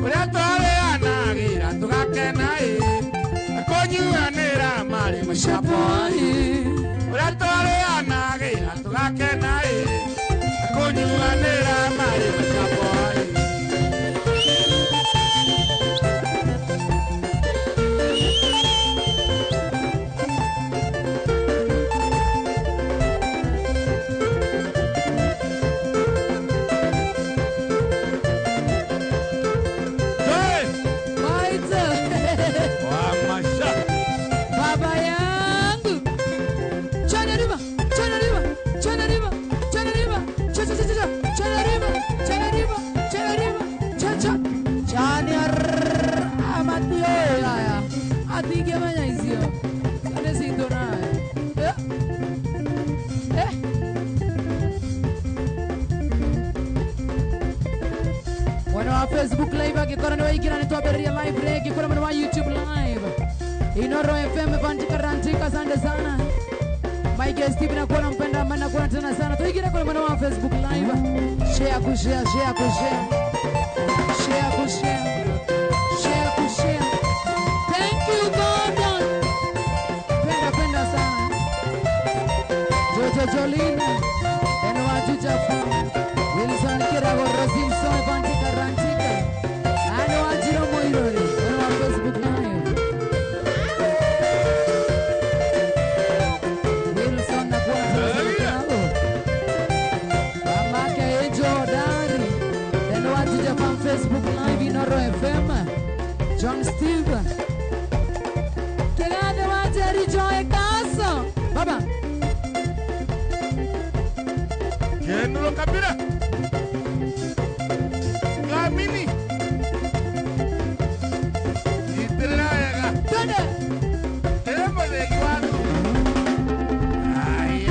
Uratore anagira tugakenai Konyuanira mari mashapoi Uratore anagira tugakenai Konyuanira mari mashapoi Facebook live akikora niwa ikira nitoberia live break ikora mwana wa YouTube live Inoro FM vantika rantika sande sana My guest Steve na kuona mpenda mana kuona tena sana tuikira kwa mwana wa Facebook live share kushare share kushare share kushare share kushare Thank you God penda sana Jojo Jolina eno wajuja from Wilson Kirago Rosimson vantika rantika Ano ajiro moirori eno wa Facebook live Wilson na kuona tena Mama ke Jordani eno wajuja from Facebook live Inoro FM John Steve Kegane wajeri Joy Kaso Baba Kenuro Kabira Kamini Itraega Tone Emo de Guado Ay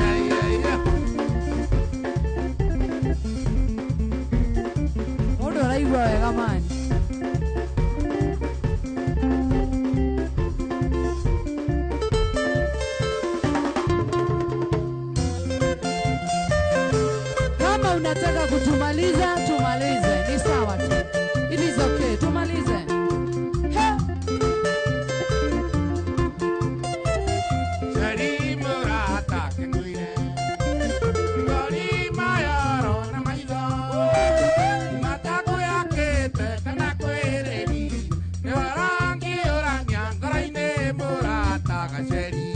Modo raibo gamani Unataka kutumaliza tumalize ni sawa tu it is okay tumalize Shari murata kenguire Gori mayaro na maido Matako yake tetana kwereni Ne warangi oranya Ngaraine murata kasheri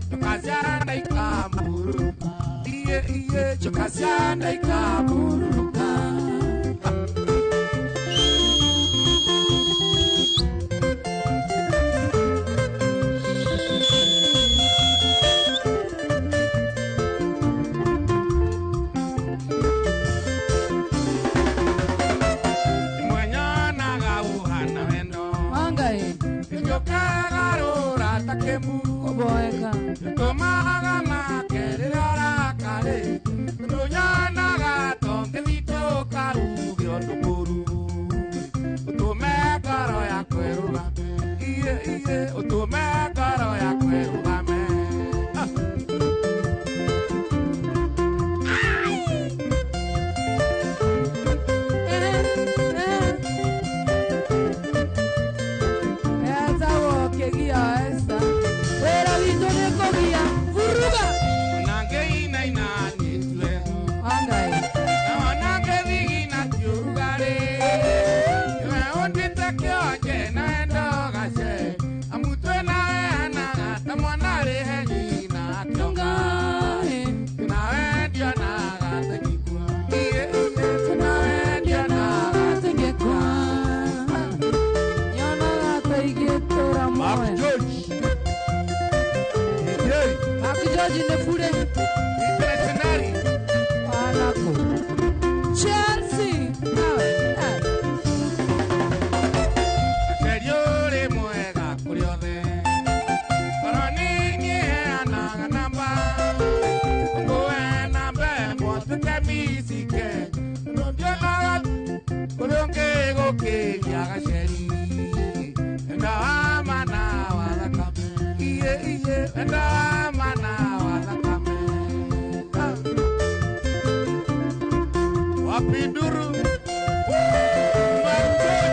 Tukasiana ikamuru Iye chokasiana ikaburuka Mwenyana gauhana wendo Mangai Nyokagarura takemu Oboeka Tomaga makerera kare Nyana gato kevito karu Gyotumuru Utume karo ya kweruga Iye utume karo ya kweruga me Eza woke gia esta Era vitone kogia Furuga Nange ina nitwe Mangai Nange vigina tiurugare Ondita kyoje na endo gashe Amutwe na ana Tamwana rehe na tionga Na endio na gate kikua Iye Na endio na gate kikua Nyona gata igetora moe Akijoji nefure Internationali Anako Chelsea Nawe Seriore muega kuriothe Koroni ni anaga namba Ngoe namba Mwotuke misike Nondio naga Kurionke goke Yaga sheri Enda amana wala kame Iye Enda amana wala kame Wapinduru Marcoch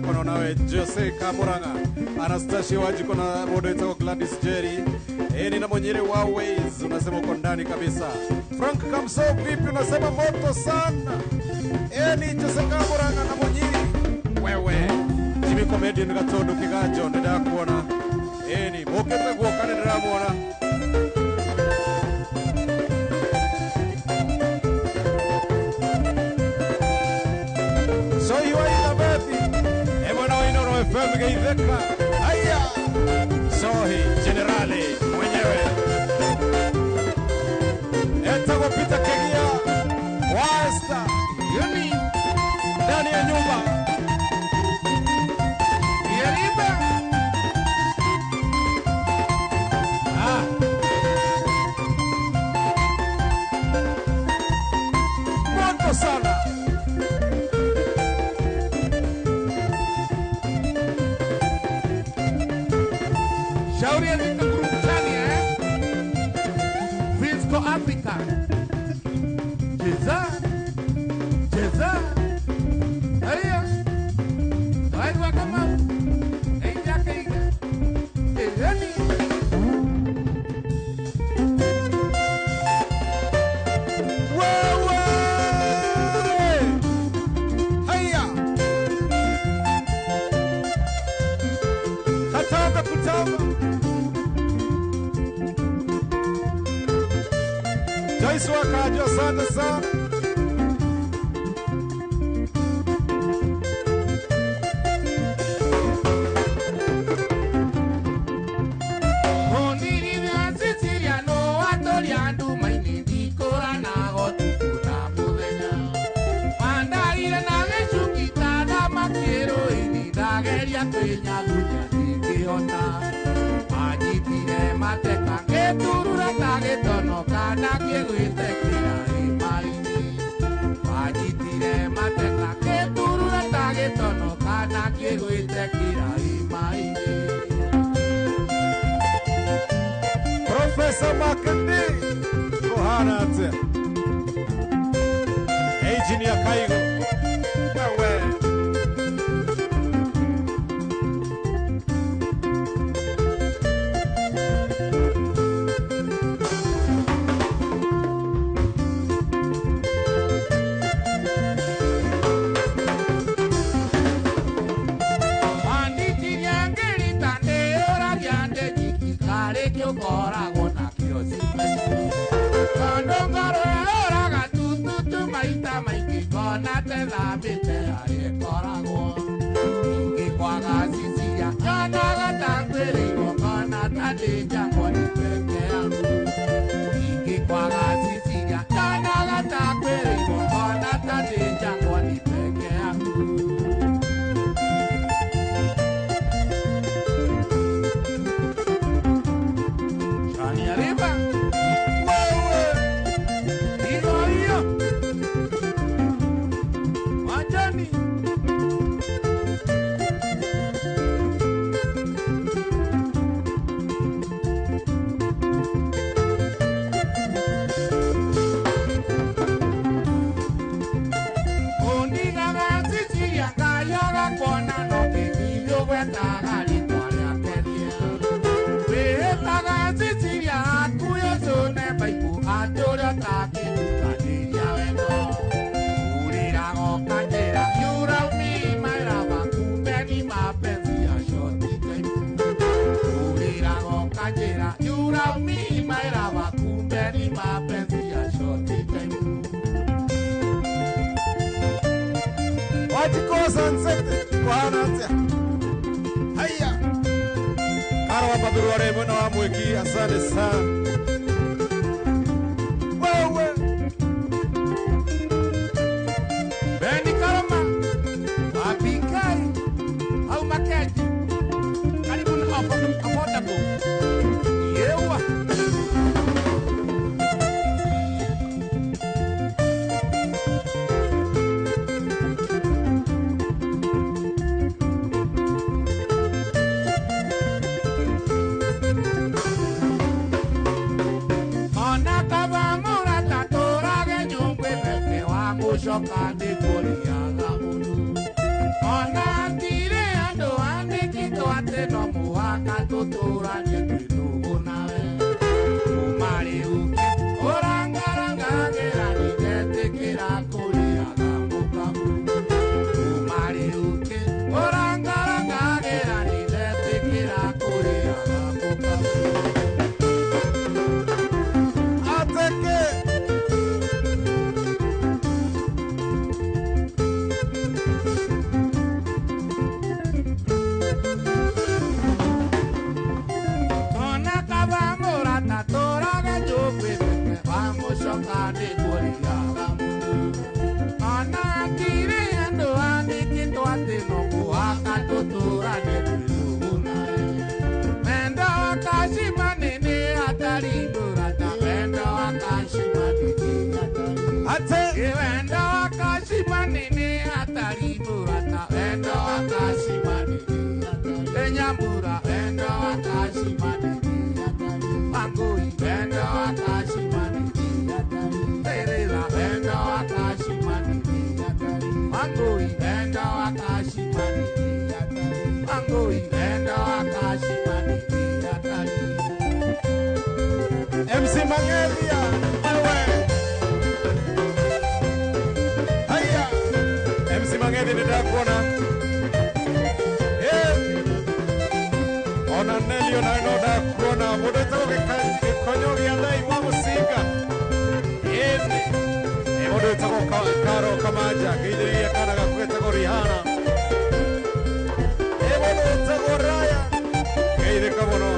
Kono nawe Jose Kamuranga Anastasia Wajiko na modo Gladys Jerry Eni na mwenyere Waways unasema uko ndani kabisa. Frank Kamso vipi unasema moto sana. Eni Jose Kamuranga na mwenyere wewe Jimmy Comedian Gatondo Kigajo nenda kuona Eni mokete kuokane nenda muona So you are the baby FM Geitheka haya Sohi Generali mwenyewe Etago Pita Kegia Wasta Yuni ndani ya nyumba Yeriba Moto sana Shauri ya nita kurumutani Frisco Africa Jeza Jeza Aria Wai wakama Eja keiga Ejani Wewe Haya Katamba kutamba Joyce Wakajo asante sana Ondiri vya Siciliano Atoriandu maini dikora na gotukuna muthenya Mandaire na gĩcungi na makĩro ini ndageria kwĩnyagunya ndingĩhota Anyitire mateka ngĩturura ta gĩtonoka na kĩgwĩte kĩrarĩ-inĩ Anyitire mateka ngĩturura ta gĩtonoka na kĩgwĩte kĩrarĩ-inĩ Professor Makandi Kohana ate Engineer Kaigo kona te la bite ari korago. Ingi kwaga sisia yana gata kwere kona tate jango ni peke yangu. Ingi kwaga sisia yana gata kwere kona tate jango ni peke yangu. Shani arriba. Asante sana. Wewe Beni Karama Wabikai au Makeji karibu na affordable. Yewa Shokande Goliaga Munu. Ona tire ando ande kito ate no muhaka totora nyetu unawe. Umari uke oranga gera ni gete kira Goliaga mukamu. Umari uke oranga gera ni gete kira Goliaga mukamu. Ateke Shokande Goliaga Munu. Ona tire ando ande kito ate no muhaka totora nyetu unawe. Mendo wakashima nene atari murata. Mendo wakashima nene atari. Ate mendo wakashima nene atari murata. Mendo wakashima nene atari. Enyambura mendo wakashima nene atari. Mangui mendo wakashima nene. Mango ibenda wakashimani yatari. Mango ibenda wakashimani yatari. MC Mangelia wewe. Haya MC Mangelia ndio kuona. Ona Nelio na inoda kuona muda toke konyogi andai wa musika. Muda toke karo kamaja kidiria kana gakweta ko Rihanna. Muda toke Raya. Kide kamono.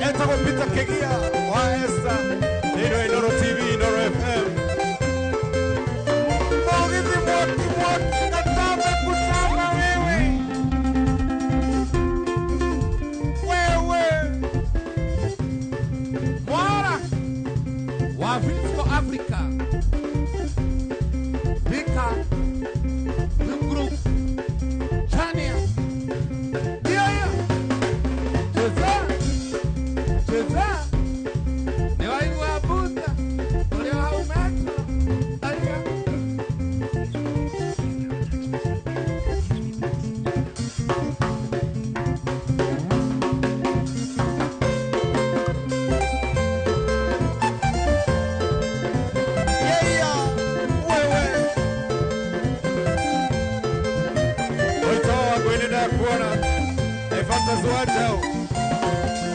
Eta ko pita kegia wa esta. Ino TV, Ino FM. Mogiti moti katame kutama wewe. Mwara Wavisco Africa. Bika The Group Chania. Yeah. Cheza Newa Buta Olewa Umetro. Alia Zuajao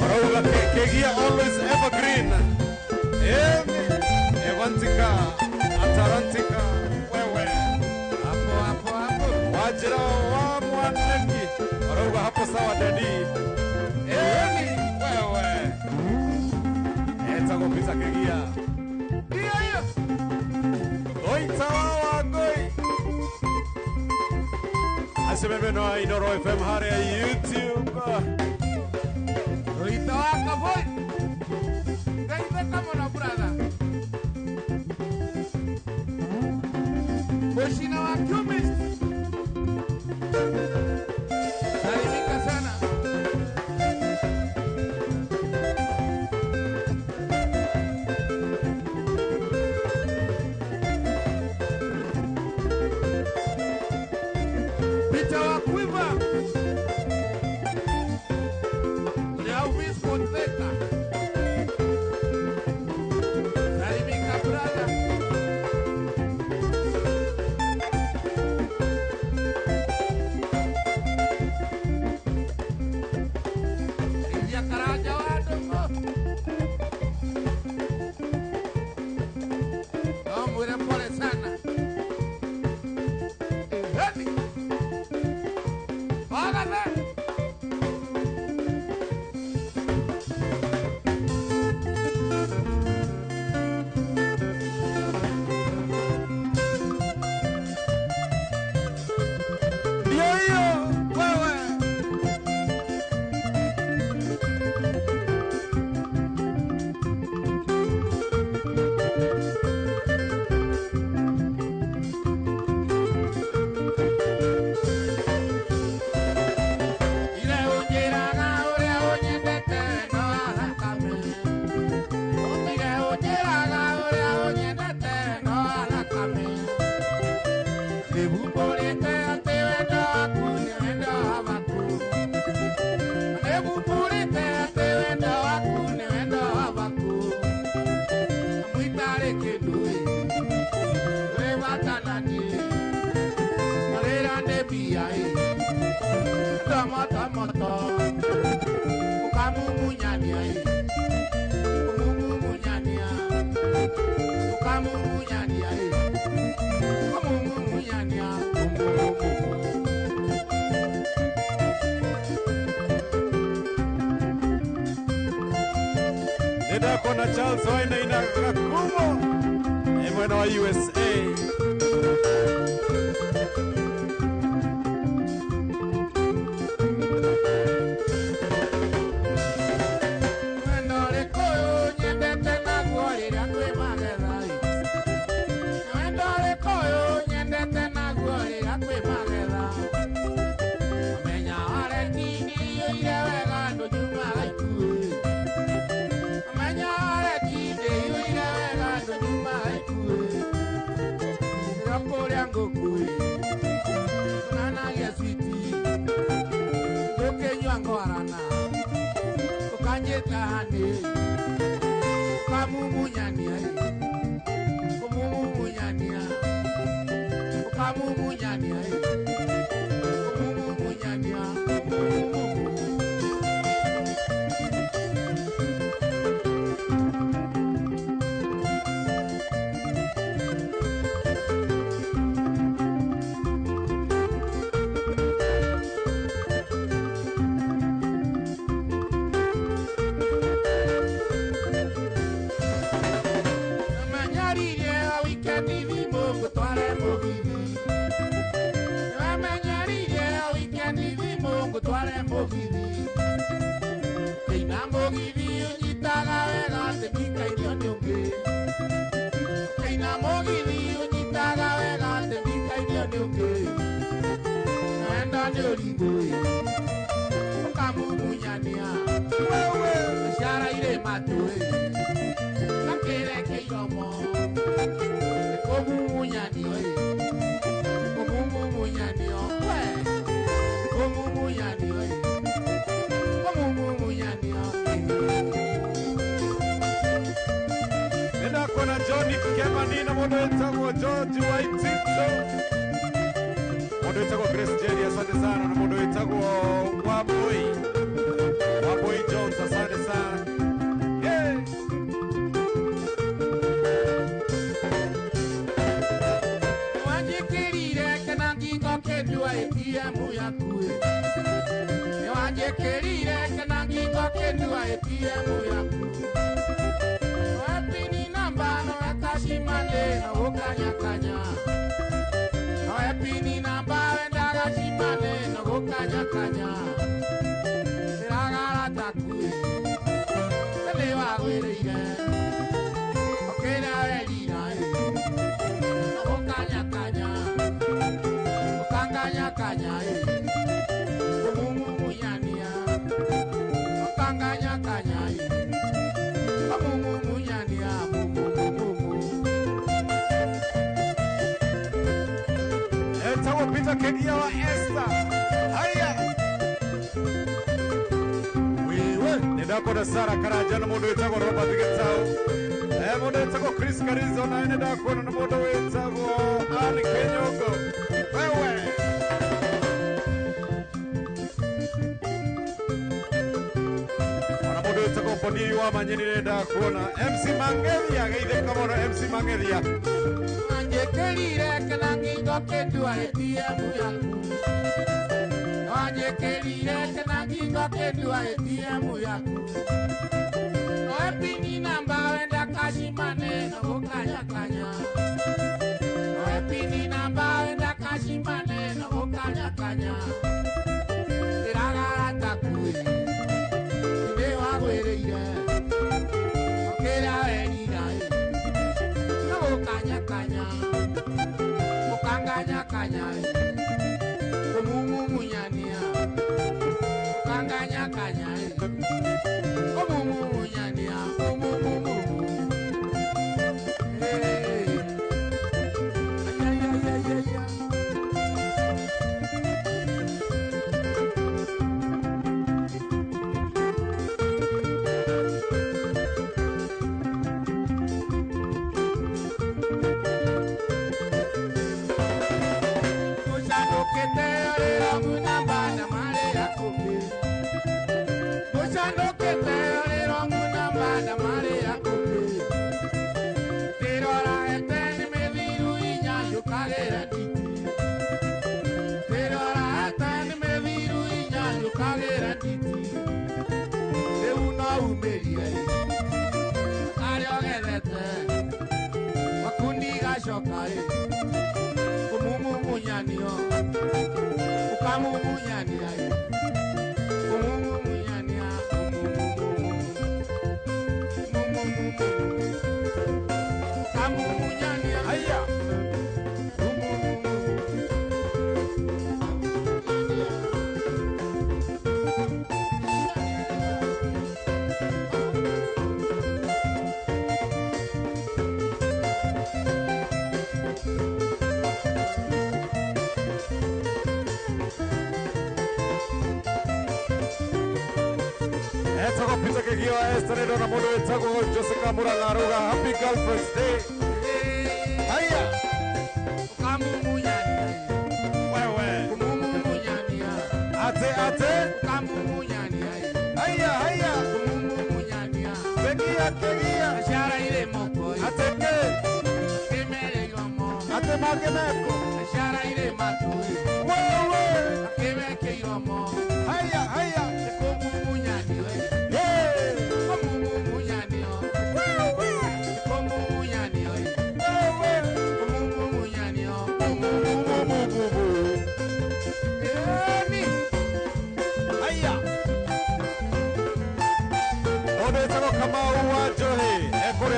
Orauga kegia always evergreen Evantika Rita Wagoi. Asemebe no Inoro FM hare ya YouTube. Rita Wagoi. Gaita kama na brother. Boshina wa Cumis. Salimika sana. Peter wa Quiver. Elvis Ponteta. Salimika brother. Nenda kona Charles Waina ina kakumo. Mwana wa USA. Johnny Kemanina Modeta kwa George Waitito. Modeta kwa Grace Jerry, asante sana. Na Modeta kwa Waboi Jones, asante sana. Yeah. Wajikirire kanangingo kedua ATM yakue. Wajikirire kanangingo kedua ATM yakue. Wapini namba no akashimane na ukanya kanya. itakuwa pita kegia wa Esther. Haya. Wewe nenda kwa Sara Karaja na modo itakuwa Robert Getao. Modo itakuwa Chris Karizo na nenda kwa na modo itakuwa Ali Kenyogo. Wewe. Itakuwa poni wa manyeni nenda kuona MC Mangelia gaide kama na MC Mangelia. Anjekelire kana ngingo kedua etia muyaku. Anjekelire kana ngingo kedua etia muyaku. Oepini namba wenda kashimane na bokanya kanya. Oepini namba wenda kashimane na bokanya kanya. Tiragara takui. Kanya omumu munyania kanganya kanya omumu munyania omumu Esther na modo itago Jessica Muranga happy girlfriend's day. Haya. Kamu munyani. Wewe. Kamu munyani. Ate. Kamu munyani. Haya. Kamu munyani. Kegia. Ashara ile moko. Ate ke. Kemele yomo. Ate magemeko. Ashara ile matu. Wewe. Kemeke yomo. Haya. Kamu munyani.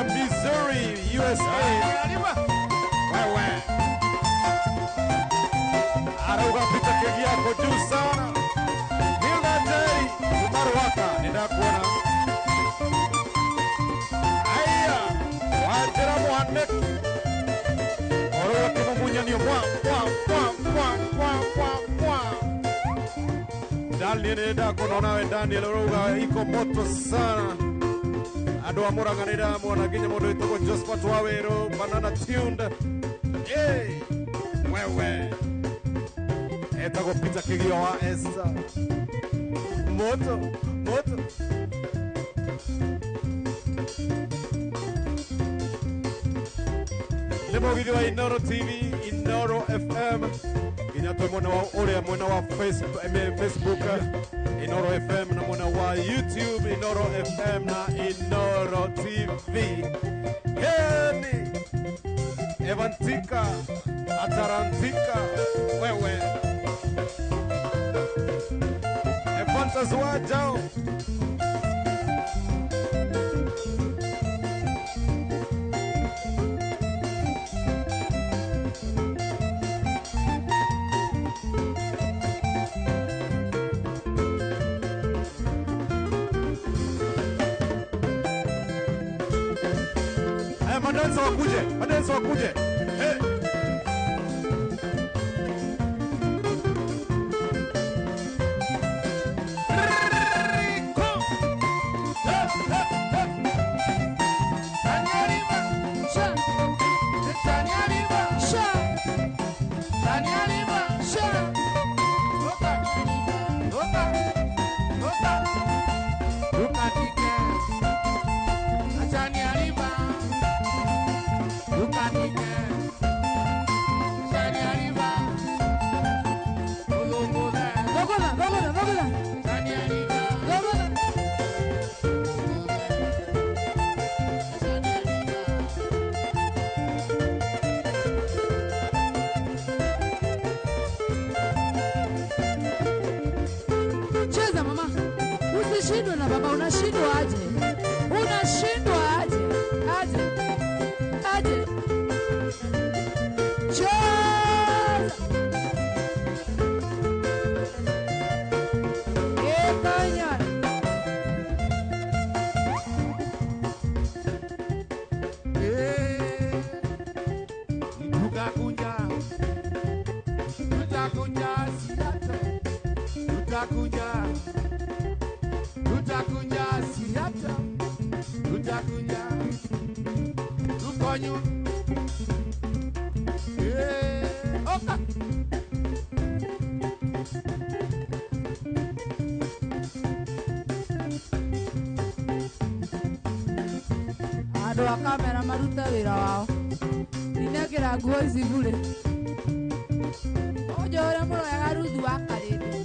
Missouri, USA. Wewe. Arauga pita kegi yako juu sana. Hilda J. Umaruwaka. Nenda kuona. Aya. Wajira Mohamed. Orowa kimumunya niyo. Mwa. Daniel nenda kuona we Daniel Orowa iko moto sana. Ado Muranga nenda mwana ginya modo itoko Josephat Wawero Banana tuned. Hey. Wewe. Etako pita kegio wa Esther. Moto. Lebo video wa Inoro TV, Inoro FM. Inatoa mwana wa ore mwana wa Facebook, Inoro FM na mwana wa YouTube, Inoro FM na Inoro TV. Heni Evantika Atarantika wewe Evantas wajao madansa wakuje. Hey. Sha. Sani Aliva. Sha. Oka. Oka. Oka. Oka tike. Sani Aliva. Oka tike. Sani Aliva. Olomode. Gogola, gogola, gogola. Sani Aliva. Gogola. Sani Aliva. Cheza mama. Usishindwe na baba, unashindwa aje? Unashindwa aje? Aje. Aje. Cheza. Ekanya. Tutakuja. Tutakuja siata. Tutakuja. Tutakuja siata. Tutakuja. Tukonyu. Oka. Andũ a kamera maruta wĩra wao. Ndinekĩra nguo ici bure. Onjo ũrĩa mũroyaga ruthu wa karĩndĩ.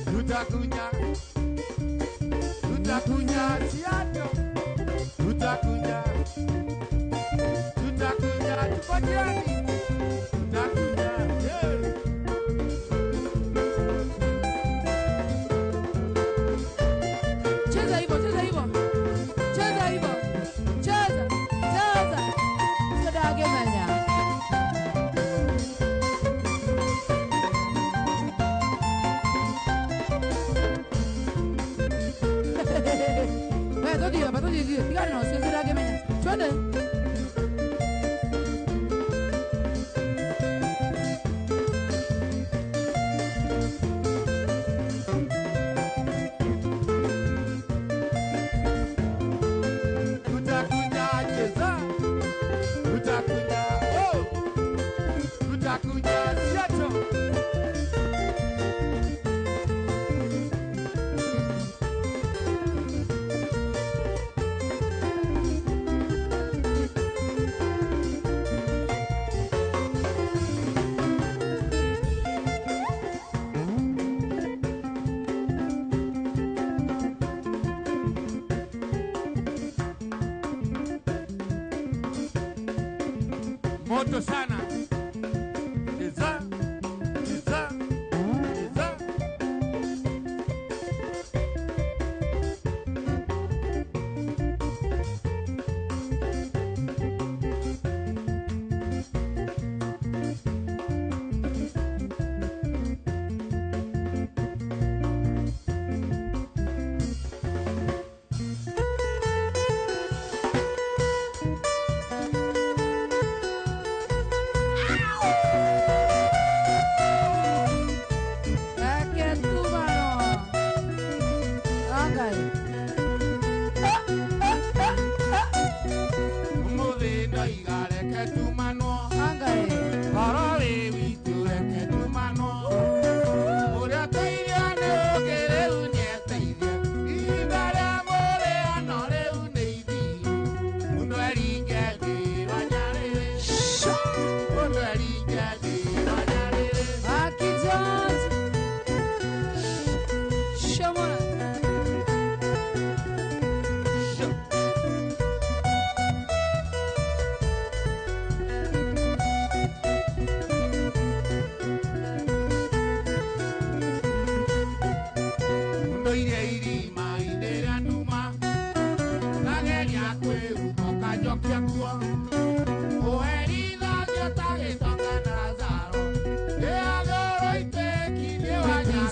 Tutakuja. Tutakuja siata. Tutakuja. Tutakuja. Tupatiani. Tutakuja. Cheza hivyo, cheza hivyo. Cheza hivyo. Cheza. Cheza. Sodage manya. Wewe todi hapa, todi hiyo. Tigani na usiwe sodage manya. Twende. Tutakuja cheza. Tutakuja. Oh. Tutakuja siato. Moto sana. Cheza. Cheza. Cheza.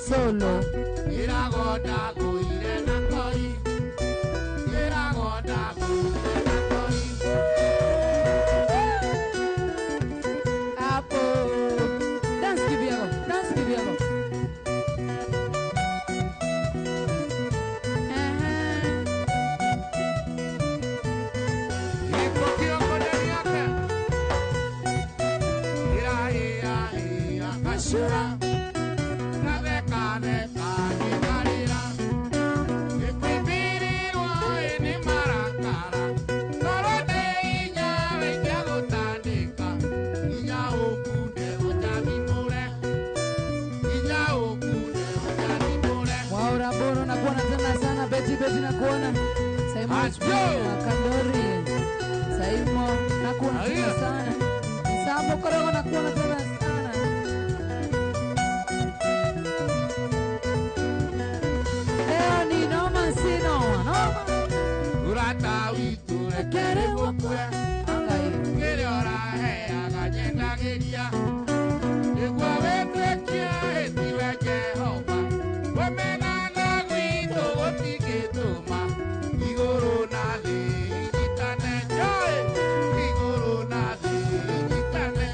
Solo. Hapo. Dance kivyako, dance kivyako. shura. Waura boro na kuona tena sana beti na kuona. Simon Kandori. Simon na kuona tena sana. Sambo korogo na kuona tena sana. Leo ni noma sino, noma. Urata witu rekere wakwe. Angai. Kere ora he agajenda geria. Igwa wetekia etiwe Jehova. Wemena na witu wotiketuma. Igoro na li jitane joy. Igoro na li jitane.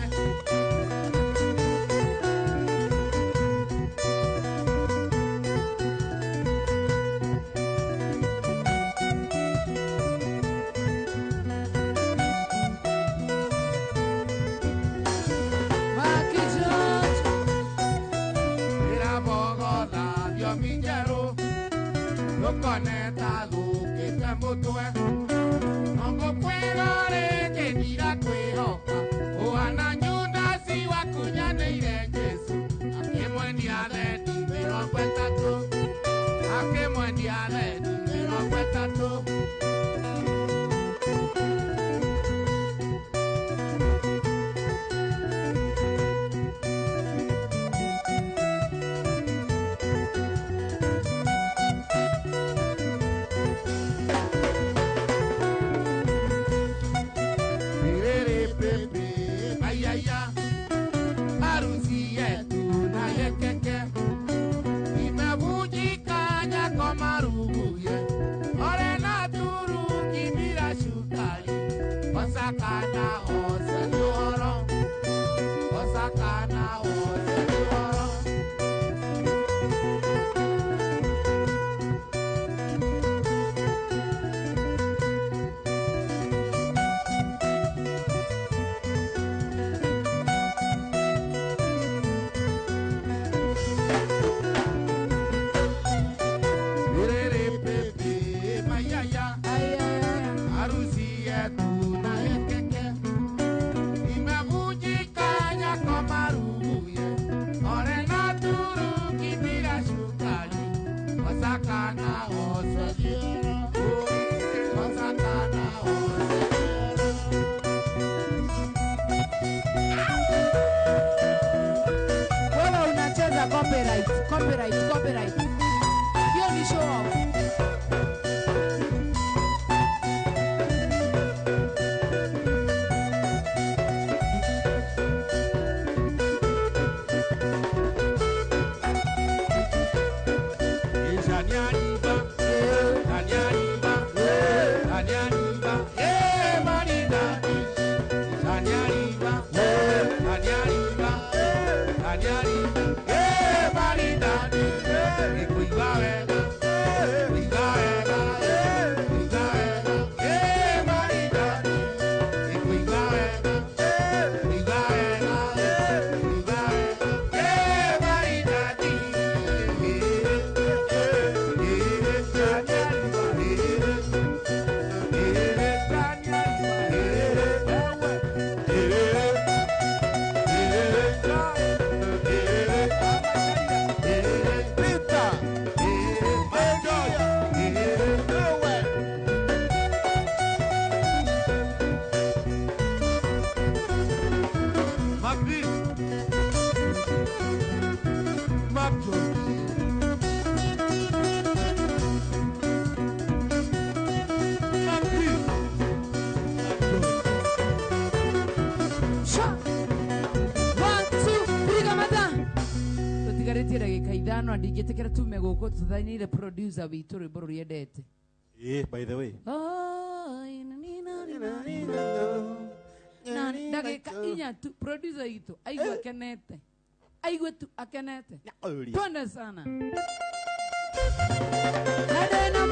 Maki George. Mira bogola dio minjero. Lo coneta lo que te mutue. Nongo puedo re que tira tu hoja. O ananyunda si wa kunyane ire Jesu. Ake mwendi ale di mero kweta tu. Ake mwendi ale di mero kweta tu. Mirere pepe, ayaya. Harusi yetu na yekeke. Imevunjikanya kwa maruguye. Ore na turu kibira shukari. Osakana ose nyoro. Osakana ose nyoro. Mirere pepe, mayaya. Ay, ay, ay. Harusi yetu na yekeke. Imevunjikanya kwa maruguye. Ore na turu kibira shukari. Osakana ose nyoro. Osakana ose nyoro. Wewe unacheza copyright, copyright, copyright. Hiyo ni show off. Ishanyariba, Ishanyariba, Ishanyariba, maridadi. Ishanyariba, Ishanyariba, Ishanyariba, maridadi. Ikuiba wega, ikuiba wega, ikuiba wega, maridadi. Ikuiba wega, ikuiba wega, ikuiba wega, maridadi. Sha. 1, 2, 3 kamata. Tutigarĩtie ndagĩka ithano na ndingĩtĩkĩra tume gũkũ tuthainĩire producer witũ rwĩmbo rũrĩa endete. By the way. Na ndagĩka inya tu producer witũ aigua akenete. Aigua tu akenete. Twende sana. Na ndĩna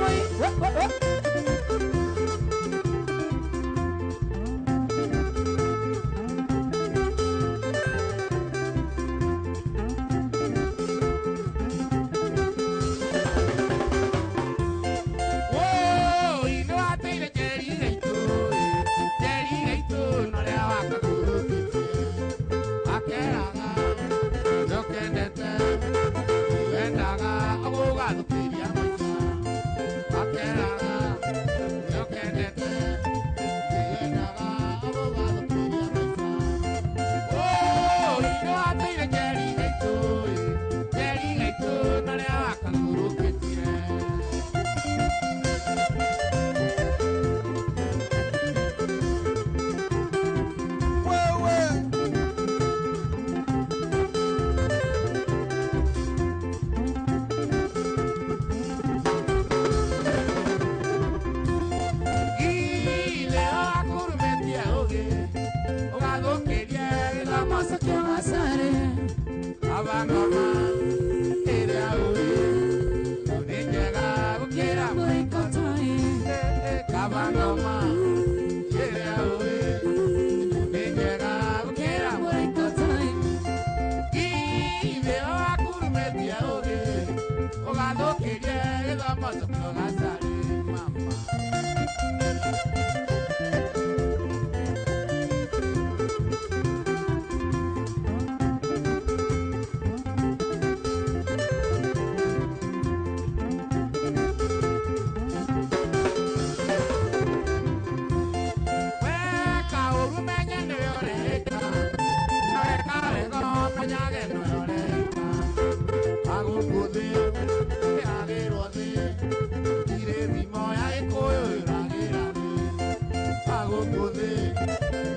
gũkũthĩ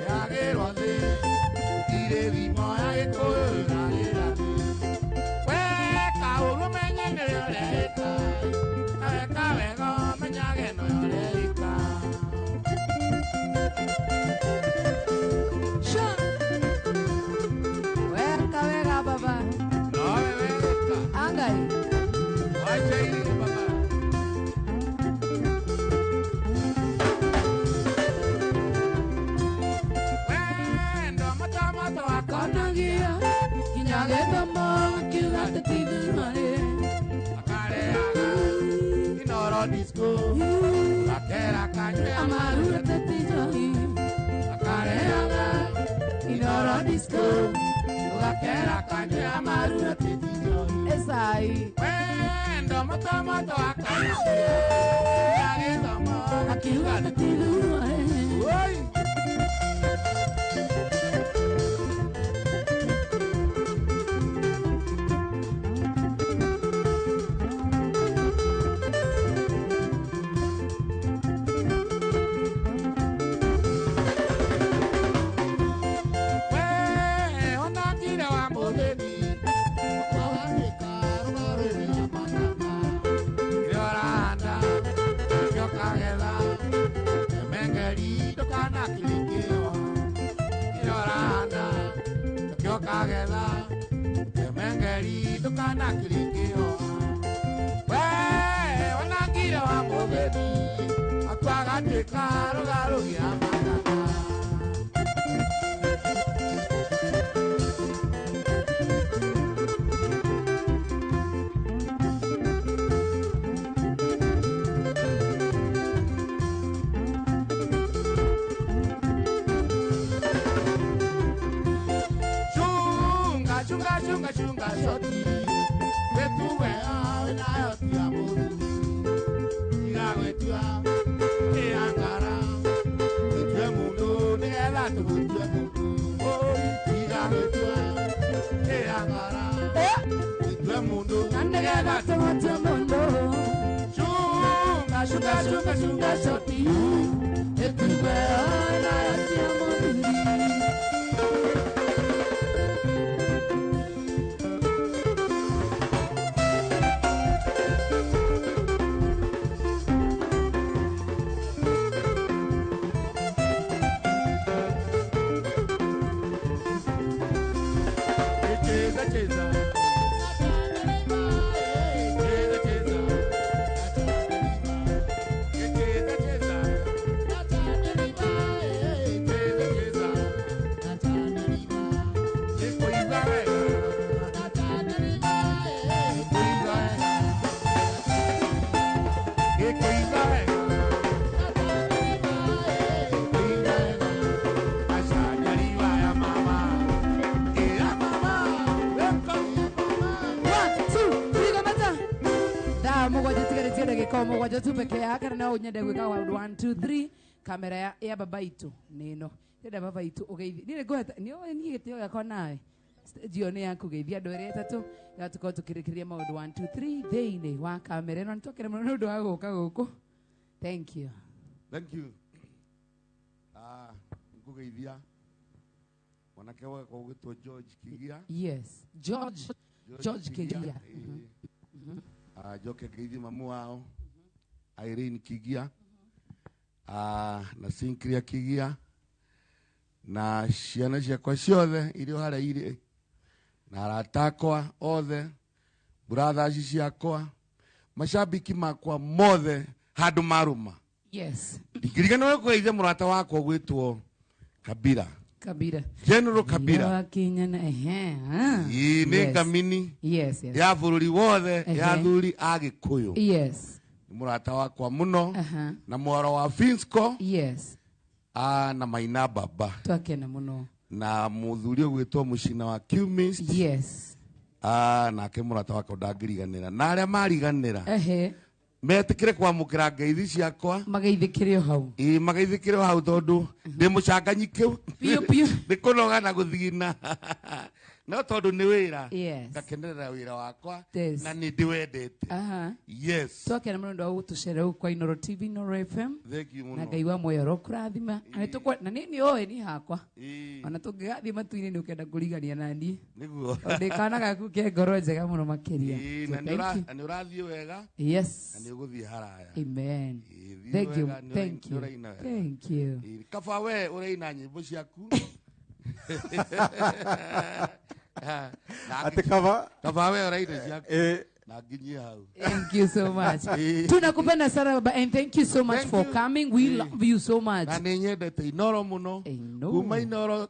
yagĩrwo thĩ gũtirĩ thimo ya gĩkũyũ ĩragĩra thĩ we kaũru menye nĩrĩ ũreka kaweka wega menyage nĩrĩ ũreka Weka wega baba. nowe weka Angai. wacha hili baba wendo matomato Konagia. Kinyageta mo kiugate tidumare. akareaga inoro disco akera kanywe Amarura tetijoi. akareaga Inoro disco. akera kanywe amarura tetijoi Esai. wendo matomato akareaga yageza mo Kiugate tidumare. oi onakire wa mutheni kwawandika rũgarũri ya matama yoranda yokagetha emengeri ndũkanakirĩkĩo yoranda yokagetha emengeri ndũkanakirĩkĩo we onakire wa mutheni akwagandĩka rũgarũri ya matama Chunga shoti wetuwe na yoti ya mudu ira wetua e angara wetua mudu ne la tu wetua mudu oh ira wetua e angara wetua mudu Ande la tomato mondo. chunga shoti Etuwe na yatia moduri. cheza Komo wajo tu peke yake na unyende gwika 1 2 3 kamera ya baba itu nino ndenda baba itu ugeithi nile gweta ni gitio yako nawe jioni yaku geithia ndwere tatu ya tuko tukirikiria maundu 1 2 3 theine wa kamera no ntokere muno ndu wa guka guku thank you ngugeithia mwanake wa kwa gwitwo George Kigia yes George Kigia Joke Kigia mamu wao Irene Kigia na Sinclair Kigia na ciana ciakwa ciothe irio haria iri na aratakwa othe brothers ciakwa mashabiki makwa mothe handu maruma yes ndikirigana kweithia murata wakwa gwitwo Kabira General Kabira Kinyana ni kamini yes ya bururi wothe ya thuri agikuyu yes murata wakwa muno na mwaro wa Finsco yes na Maina baba twakena muno na muthuri gwitwo Mucina wa Qmist yes na ke murata wakwa ndangiriganira na aria mariganira metikire kwamukira ngeithi ciakwa magaithikire hau magaithikire hau tondu ndi mucanganyikiu piu ndikunoga na guthina no tondu ni wira Yes. ngakenerera wira wakwa Yes. na ni ndiwendete yes Twakia na muno ndo tuchere kwa Inoro TV Inoro FM thank you muno na ngai wa moyo rokurathima anetukwa na nini oe ni hakwa ona tungigathi matuini ni ukenda kurigania nani niguo ndikana gaku ke ngoro njega muno makiria na ni urathie wega yes na ni uguthie haraya amen thank you kaba we ureina nyimbo ciaku Ati kava we ureina ciaku na nginyie hau thank you so much tunakupenda sana baba and thank you so much Thank for you. coming we love you so much na ni nyendete Inoro muno kuma Inoro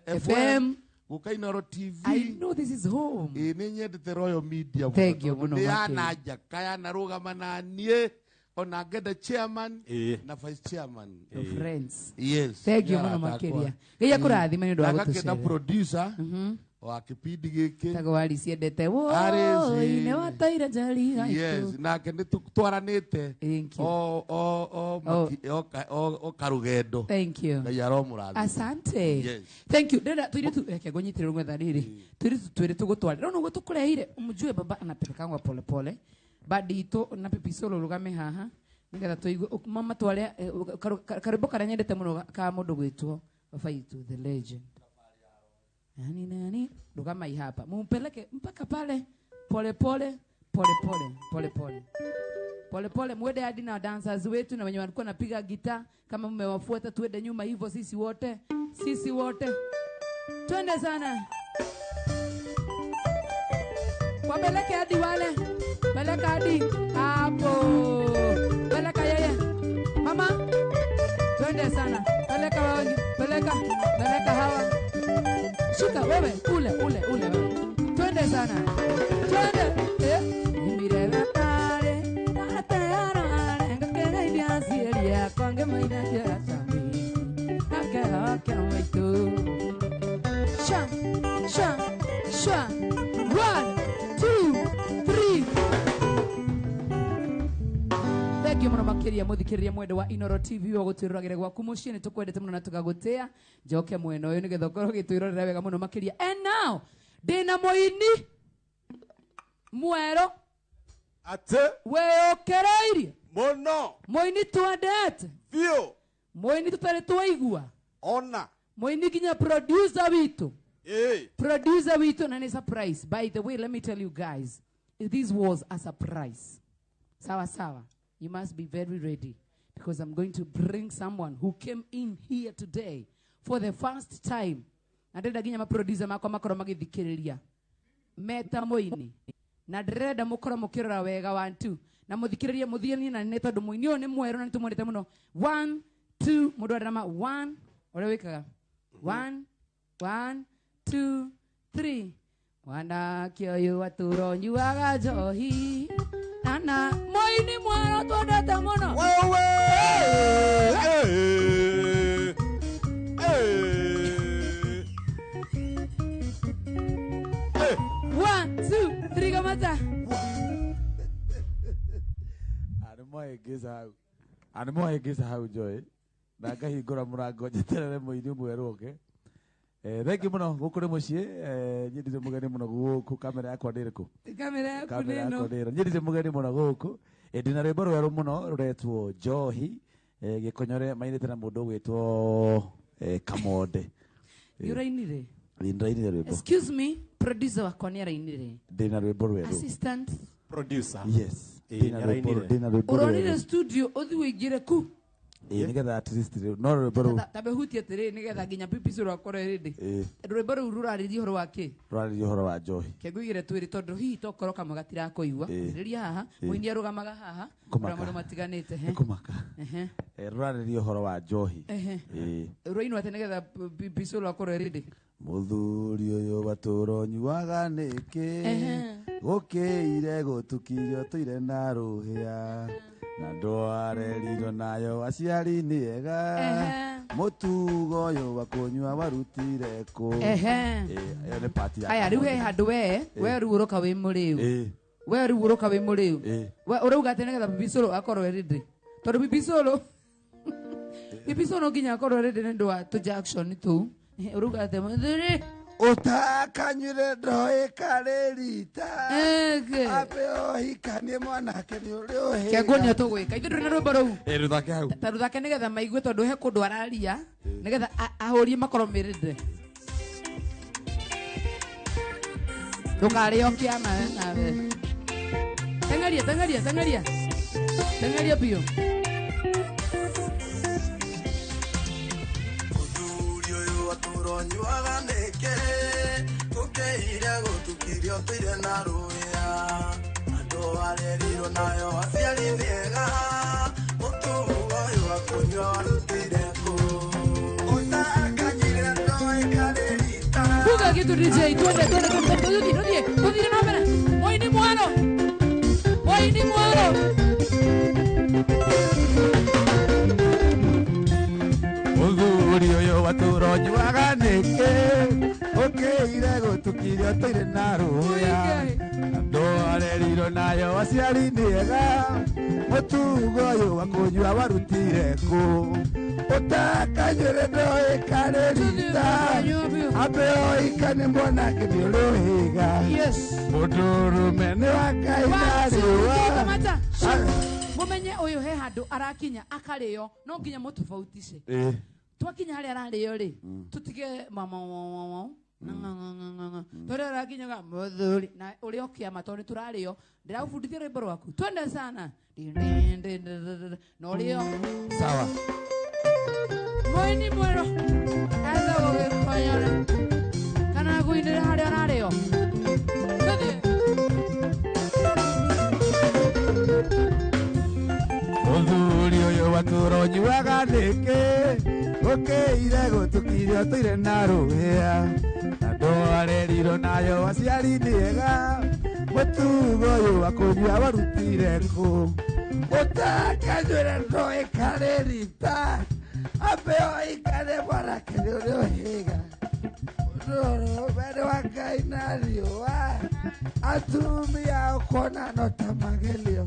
FM guka Inoro TV I know this is home ni nyendete Royal Media Thank you muno ni makĩria. ana jakaya na rugama na nie ona ngenda chairman na vice chairman your friends yes thank you muno makiria ngai akurathima ni ndo na ngenda agutucera producer wa kipindi giki tago wali ciendete wo Arĩci. ine wataira jari yes na ngenda twaranite Thank you. o karugendo thank you ngai aromurathima asante Yes. thank you dada tuiritu reke gonyitire ngwetha riri tuiritu twire tugutware no nugo tukurehire umjue baba anapelekangwa pole pole badito na pipi solo rugame haha nigetha tuigue mama tware karibu karanyendete muno ka mundu gwitwo baba itu the legend nani rugama hapa mumpeleke mpaka pale pole pole pole pole mwende hadi na dancers wetu na wenye walikuwa napiga gitaa kama mmewafuata tuende nyuma hivyo sisi wote twende sana wapeleke hadi wale peleka hadi hapo peleka yeye mama twende sana peleka wengi peleka hawa shika wewe ule wewe twende sana twende mirela pale na tayari ngakega idia siria konge maina ya sami ake maitu sha 1 2 3 thank you muno makiria muthikiriria mwende wa Inoro TV wa gutwiroragire gwaku mucii ni tukwendete muno na tugagutia njoke mwena uyu nigetha ukorwo gitwirorera wega muno makiria and now dina muini mwero ate weokereirie mono muini twendete vio muini tutari twaigua ona muini kinya producer witu eh producer witu na ni surprise by the way let me tell you guys this was a surprise sawa you must be very ready because I'm going to bring someone who came in here today for the first time na ndenda ginya ma producer makwa makoro magithikiriria meta muini na ndrenda mukoro mukirora wega 1 2 na muthikiririe muthieni na nne tondu muini uyu ni mweru na nitumwendete muno 1 2 mundu arama 1 ore wikaga 1 2 3 wanake uyu waturo nyuaga njohi nana muini mweru twendete muno wewe 1 2 3 kamata animoegeza hau joy na ngahingura murango njeterere muini mweru oke thank you muno gukuri mucii nyendire mugeni muno guku kamera yakwa ndiriku kamera yaku nino nyendire mugeni muno guku ndina rwimbo rweru muno ruretwo njohi gikonyore mainite na mundu gwitwo Kamonde yurainire ndirainire rwimbo excuse me producer wakwa ni arainire ndina rwimbo rweru assistant producer yes ndina rwimbo uronire studio uthi wigire ku nigetha at least no rwimbo ru tabehutie tiri nigetha nginya pipiso rwakore rindi rwimbo ru ruraririe horo wake ruraririe horo wa njohi kengwigire twiri tondu hihi tokoro kamwe gatirakoigwa riria haha muini arugamaga haha maundu matiganite kumaka ruraririe horo wa njohi rwainu ati nigetha pipiso rwakore rindi muthuri uyu baturo nyuaga niki gukiire gutukirio tuire na ruhia na ndwareririo nayo aciari ni ega mutugo uyu wa kunyua warutire ku ni party aya riu he handu we ruuruka wi muriu we ruuruka wi muriu we urauga ati nigetha bibisolo akorwo rindi tondu bibisolo nginya akorwo rindi ni ndu wa tu junction tu urauga ati muthuri utakanyire ndoe karerita Ege. apeo hikanie mwanake ni uri uhiga Kego ni atugwika. Ithu nduri na rwimbo ruu. Ruthake hau. Ta ruthake nigetha maigue tondu he kundu araria nigetha ahurie makoromirire. Ndukario kiana nawe. Tengeria. Tengeria pio. Muthuri uyu aturonyuaga nĩkĩ tũkĩire gũtukithio tũire na rũĩa andũ arerirwo nayo aciari nĩega mũtugo ũyũ akũnyua warutire kũ ũtakanyire ndoĩ karĩrita Buga kitu DJ, tuende tuthire na mbere. Moini mwaro. Muthuri uyu waturonjuaga nĩkĩ ũkĩire gũtukithio tũire na rũĩa andũ arerirwo nayo aciari nĩega mũtugo ũyũ wa kũnyua warutire kũ ũtakanyire ndoĩ karĩrita apeo ikane mwanake nĩ ũrĩ ũhiga mũndũrũme nĩ wa Ngai na riũa Kamata. Mumenye uyu he handu arakinya akario no nginya mutofautishe. Twakinya haria arario ri tutige mama tore arakinyaga muthuri na uri okiama tondu turario ndiragubundithia rwimbo rwaku twende sana no rio sawa moini mwero aza gugikonyore kana guinira haria arario Muthuri uyu waturonjuaga nĩkĩ ũkĩire gũtukithio tũire na rũĩa andũ arerirwo nayo aciari nĩega mũtugo ũyũ wa kũnyua warutire kũ ũtakanyire ndoĩ karĩrita apeo ikane mwanake nĩ ũrĩ ũhiga mũndũrũme nĩ wa Ngai na riũa atumia ũkona no ta magelio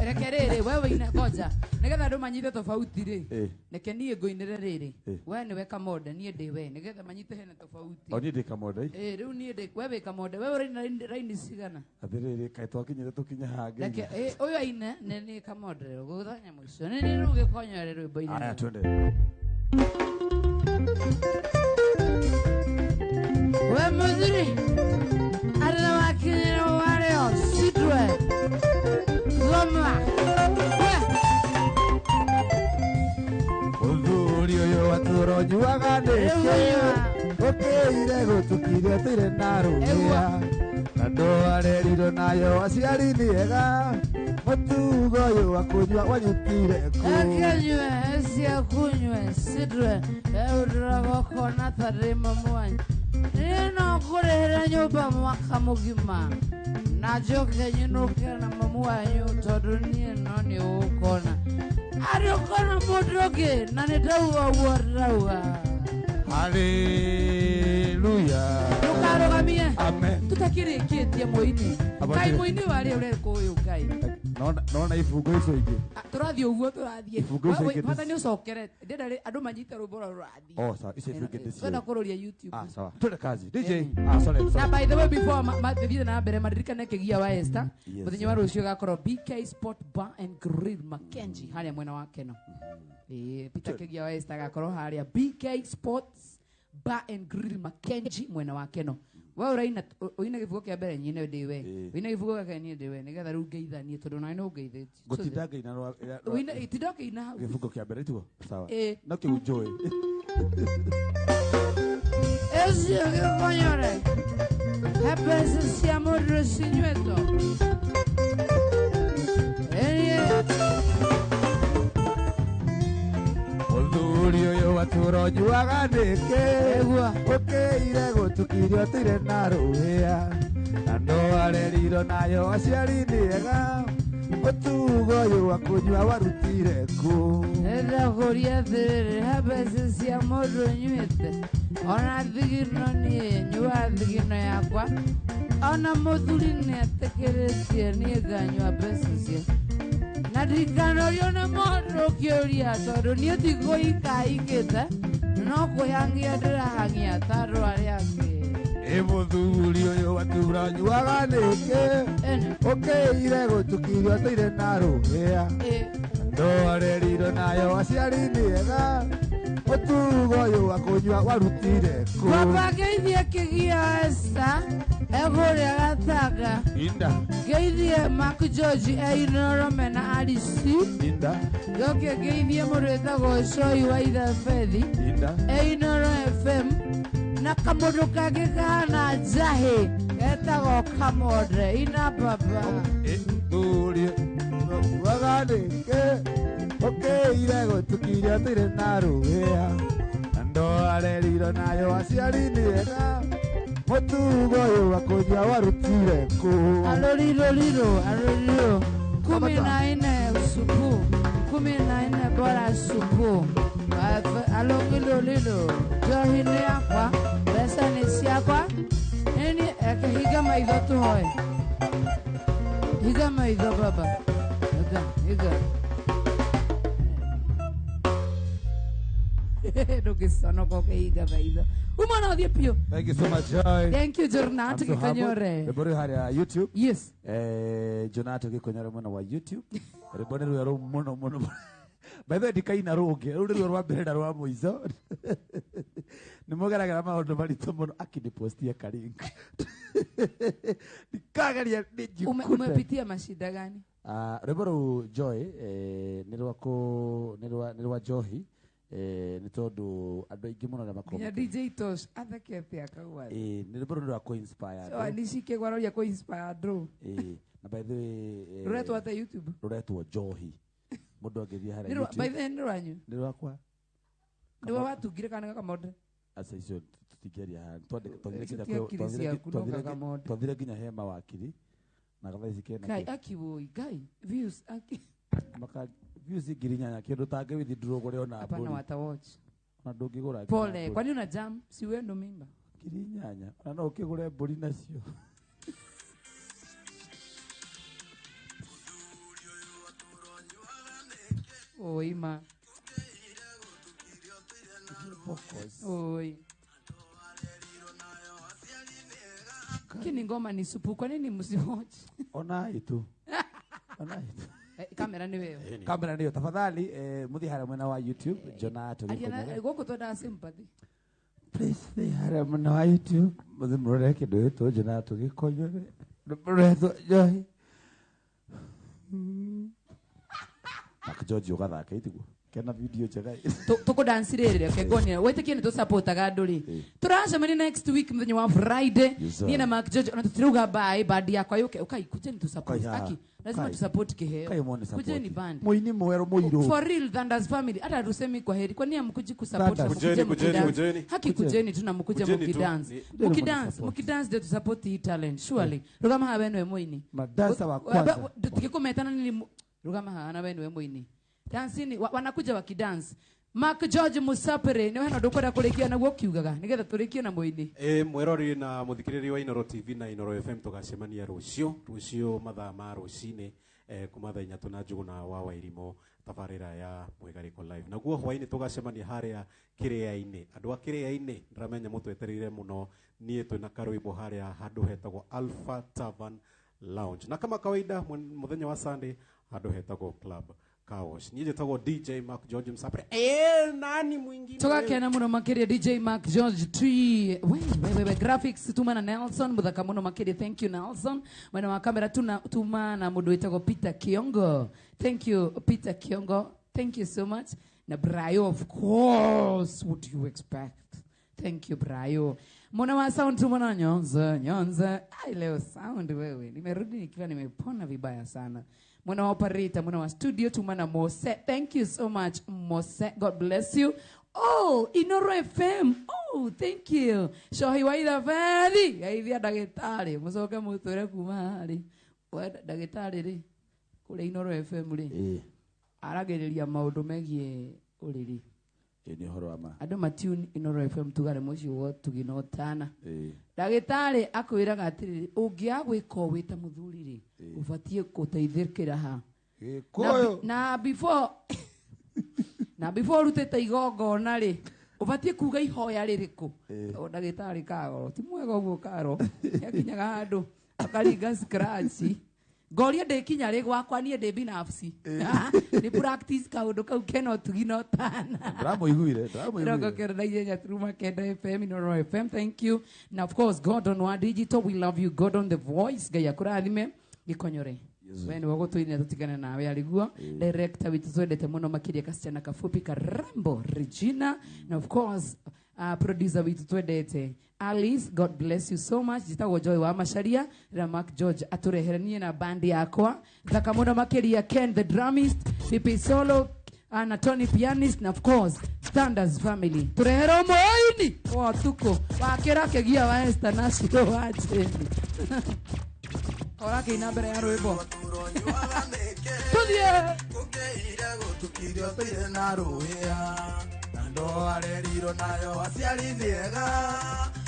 reke riri wewe ina ngoja nigetha andu manyite tofauti ri reke nie nguinire riri we ni weka mode nie ndi we nigetha manyite hena tofauti oni ndi kamode riu nie ndi wewe weka mode wewe raini cigana athiriri kai twakinyire tukinya hange reke uyu aine ni kamode guthanya mwico ni ruge konyore rwimbo ine aya twende we muthiri arina wakinyira wario sidwe Goma. Muthuri uyu waturonjuaga nĩkĩ ũkĩire gũtukithio tũire na rũĩa andũ arerirwo nayo aciari nĩega mũtugo ũyũ wa kũnyua wanyitire kũ Akenywe cia kunywe sidwe eudrogokona tarima mwanyu nino kurihira nyumba mwaka mugima na njoke nyinuke na mamu wanyu tondu nie no ni ukona ari ukona mundu ungi na nitauga guo ndirauga haleluya tukarugamie amen tutakirikitie muini ngai muini wari ureko uyu ngai nona ibungo icio ingĩ turathie uguo turathie Ibungo icio ingĩ bata ni ucokere ndenda andu manyite rwimbo rurathie sawa icio ingĩ ndĩcio twenda kururia YouTube sawa twende kazi DJ sorry na by the way before mathithie na mbere maririkane kigia wa Esther muthenya wa rucio gakorwo BK Sport Bar and Grill Mackenzie haria mwena wa Keno Peter kigia wa Esther gakorwo haria BK Sports Bar and Grill Mackenzie mwena wa Keno wewe uraina gibugo kia mbere nyine ndiwe wina gibugo gake nyine ndiwe nigetha ru ngeithanie tondu nawe no ngeithetie gutinda ngeina wina itidoke ina gibugo kia mbere tuo sawa no kiu njoi Ezio gikonyore hepese cia mundu cinyweto Muthuri uyu waturonjuaga nĩkĩ ũkĩire gũtukithio tũire na rũĩa andũ arerirwo nayo aciari nĩega mũtugo ũyũ wa kũnyua warutire kũ ndakuria thiriri hepese cia mundu nywite ona thigino nie nyua thigino yakwa ona muthuri nĩetĩkĩrĩtie niĩ nganyua mbeca cia na ndikanorio nĩ mũndũ ũkĩũria tondũ niĩ thikũ ikaingĩte no kuyangia ndirahangia taro ariake muthuri uyu watura nyuaga nĩkĩ ũkĩire gũtukithio tũire na rũhĩa ndwarerirwo nayo aciari nĩ ega mũtugo ũyũ wa kũnyua warutire kũ Papa geithie kĩgia Esther egũrĩa gatanga geithie Mark George Einoro mena Alice yoke geithie mũndũ wĩtagwo Coi wa Ithafethi Einoro FM na kamundu kangĩ kana njahi getagwo Kamode ina baba mũthuri nyuaga nĩkĩ ũkĩire gũtukithio tũire na rũhĩa ndwarerirwo nayo aciari nĩ ega mũtugo ũyũ wa kũnyua warutire kũ alolilo 14 usiku 14 bora usiku alongilolilo johini yakwa pesa ni siakwa nini higa maitho tuhoe higa maitho baba higa Nukisonoko higa maitho umana odhie pio. Thank you so much, Joy. Thank you, Jornato Kikonyore. Rebori hari ya YouTube. Yes. Jornato Kikonyore mwana wa YouTube. Rebori ruya muno. By the way, ndikaina ruge. Ruri rwa mbere na rwa muizo. Nimugaragara maundu maritũ muno akinipostia karinga. Nikagaria nijikute. Umepitia mashida gani? Rebori Joy nirwa Johi. Ni tondu andu aingi muno na makoma ya DJ Tosh athakete akagwa ni rwimbo rwa ko inspire so alishike gwaroria ko inspire bro na by the way ruretwo ata YouTube ruretwo Johi mundu angithia hara YouTube by the way ni rwanyu ni rwakwa ni wa watungire kana Kamode asa icio tutigeria ha twandire nginya hema wakiri na gatha ikena kai akiwoi gai views aki maka views ngirinyanya kindu tange withdraw gore ona hapana wata watch na ndungigura pole kwani una jam si wewe ndo mimba ngirinyanya na no ukigure mburi nacio oi ma oi kini ngoma ni supu kwa nini msiwatch ona itu kamera ni wewe kamera niyo tafadhali muthi hara mwena wa YouTube Jornato Kikonyore goko toda sympathy please the hara mwena wa YouTube muthi murore kindu itu Jornato Kikonyore muretwo Joy Mark George ugathaka itiguo kena video njega tuko dance rere kegonia wete kine to support aganduri turacemani next week mthenya wa Friday ni na Mark George na tutiruga bye badi yakwa yuke ukaikuje ni to support aki lazima tu support kiheo kuje ni band muini mwero muiro for real Thunders family hata tusemi kwa heri kwani amkuji ku support kujeni haki kujeni tuna mkuje mukidance de to support the talent surely rugama ha beno muini madansa wa kwanza tukikometana nili rugama ha na beno muini dancini wanakuja wakidance Mark George Musapere ni wena ndukora kurekia na gwokiugaga nigetha turekie na muini mwerori na muthikiriri wa Inoro TV na Inoro FM tugacemania rucio mathaa ma rucine kumatha inya tuna njugu na wawa irimo tabarira ya mwegariko live naguo hwaini tugacemania haria kiria-ini andu a kiria-ini ndramenya mutweterire muno nie twina karwimbo haria handu hetagwo Alpha Tavern Lounge na kama kawaida muthenya wa Sunday handu hetagwo Club Kawash nije tago DJ Mark George Musapere nani mwingine tugakena muno makiria DJ Mark George Tree we graphics tumana Nelson muthaka muno makiria thank you Nelson mwana wa kamera tumana mundu witagwo Peter Kiongo thank you Peter Kiongo thank you so much na Brayo of course what do you expect thank you Brayo mwana wa sound tumana Nyonza ai leo sound wewe nimerudi nikiwa nimepona vibaya sana mwana wa operator, mwana wa studio, tumana Mose. Thank you so much, Mose. God bless you. Oh, Inoro FM. Oh, thank you. Shohi wa Ithafethi. Geithia ndagĩtarĩ. Mũcoke mũtwĩre kuma harĩ. We ndagĩtarĩ rĩ. Kũrĩa Inoro FM rĩ. Aragĩrĩria maũndũ megiĩ ũrĩrĩ. Ni horo ama. Andũ matune Inoro FM tugare mũciĩ wo tuginotana. Ndagĩtarĩ akwĩraga atĩrĩrĩ ũngĩagwĩka wĩta mũthuri rĩ ubatie gũteithĩkĩra ha. Na before rutĩte igongona rĩ ubatie kuga ihoya ririku ndagitari Karo ti mwega uguo Karo yakinyaga handu akaringa scratch goria ndekinya ri gwakwa nie ndi binafsi ni practice kaundu kau cannot ginotana ndamuiguire Rogo kerdaije nyatruma kenda FM Inoro FM. Thank you. Now of course God on One Digital, we love you. God on The Voice gaya kurathime gikonyore wene wago tuine tutigana nawe aliguo director witu twendete muno makiria kasichana kafupi Karambo Regina, and of course producer witu twendete Alice. God bless you so much. Jitago Joy wa Masharia Ramak George atureheranie na bandi yakwa thaka muno makiria Ken the drummist, Pipi Solo na Tony pianist, na of course Standards family turehero moini wa tuko wakira kegia wa international waje ora ke nambere ya rwimbo tudie kukeira gutukirio tire na ruhia ndo areriro nayo aciari niega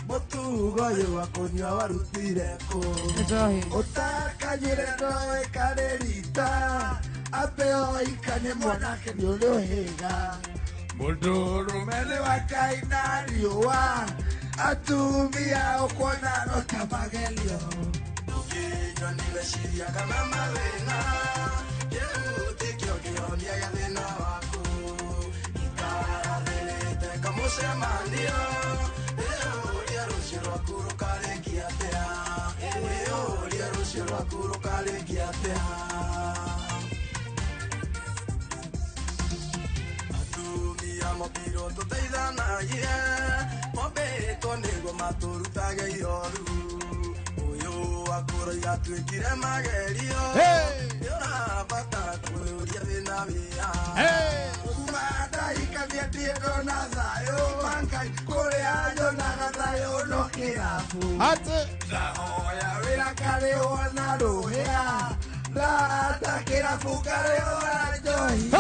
mutugo yu akunywa warutire ku njohi utakanyire ndoe karerita apeo ikane mwanake ni uliohega munduru mele wakaina riua atumia ukona no kamagelio ukinywa nimeshiria kama mawena yeutikio kionia ya thina waku ikararelete kamucemanio euria rucio rwaku rukarengia atia euria rucio rwaku rukarengia atia mopiro tuteithanagie mobeto nigo maturutage iroru uyu akuro yatwikire magerio yorabatara kururia thina wia kumada ikathie na thayo mankai kuria yonaga thayo no kirabu ndahoya wira kare ona ruhia ndatakira fukare ona johi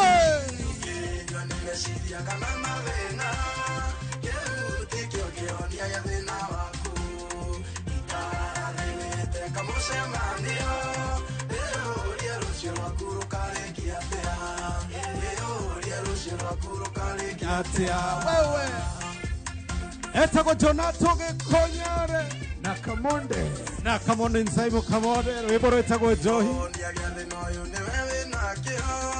nimeshiria kama mawena yeutikio kionia ya thina waku ikararelete kamucemanio euria rucio rwaku rukarengia atia euria rucio rwaku rukarengia atia wewe etako Jonato Gikonyore na Kamonde Nsaimu Kamode rwimbo rwetagwo Johi onia gya thina uyu ni wewe nakio